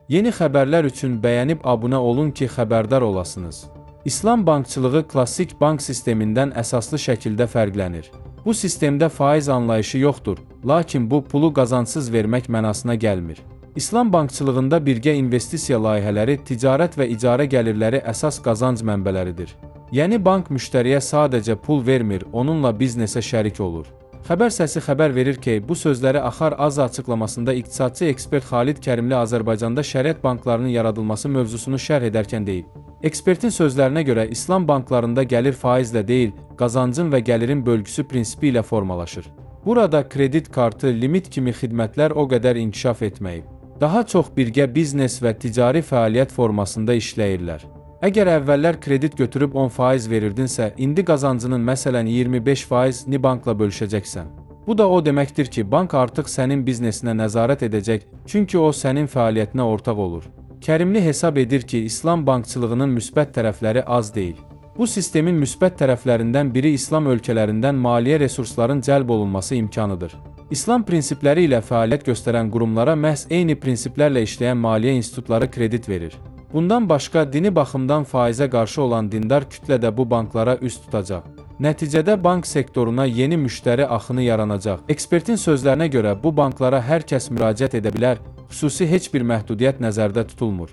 Yeni xəbərlər üçün bəyənib abunə olun ki, xəbərdar olasınız. İslam bankçılığı klassik bank sistemindən əsaslı şəkildə fərqlənir. Bu sistemdə faiz anlayışı yoxdur, lakin bu pulu qazancsız vermək mənasına gəlmir. İslam bankçılığında birgə investisiya layihələri, ticarət və icarə gəlirləri əsas qazanc mənbələridir. Yəni bank müştəriyə sadəcə pul vermir, onunla biznesə şərik olur. Xəbər səsi xəbər verir ki, bu sözləri Axar Az açıqlamasında iqtisadçı ekspert Xalid Kərimli Azərbaycanda şəriət banklarının yaradılması mövzusunu şərh edərkən deyib. Ekspertin sözlərinə görə İslam banklarında gəlir faizlə deyil, qazancın və gəlirin bölgüsü prinsipi ilə formalaşır. Burada kredit kartı, limit kimi xidmətlər o qədər inkişaf etməyib. Daha çox birgə biznes və ticari fəaliyyət formasında işləyirlər. Əgər əvvəllər kredit götürüb 10% verirdinsə, indi qazancının məsələn 25%ni bankla bölüşəcəksən. Bu da o deməkdir ki, bank artıq sənin biznesinə nəzarət edəcək, çünki o sənin fəaliyyətinə ortaq olur. Kərimli hesab edir ki, İslam bankçılığının müsbət tərəfləri az deyil. Bu sistemin müsbət tərəflərindən biri İslam ölkələrindən maliyyə resursların cəlb olunması imkanıdır. İslam prinsipləri ilə fəaliyyət göstərən qurumlara məhz eyni prinsiplərlə işləyən maliyyə institutları kredit verir. Bundan başqa, dini baxımdan faizə qarşı olan dindar kütlə də bu banklara üst tutacaq. Nəticədə bank sektoruna yeni müştəri axını yaranacaq. Ekspertin sözlərinə görə bu banklara hər kəs müraciət edə bilər, xüsusi heç bir məhdudiyyət nəzərdə tutulmur.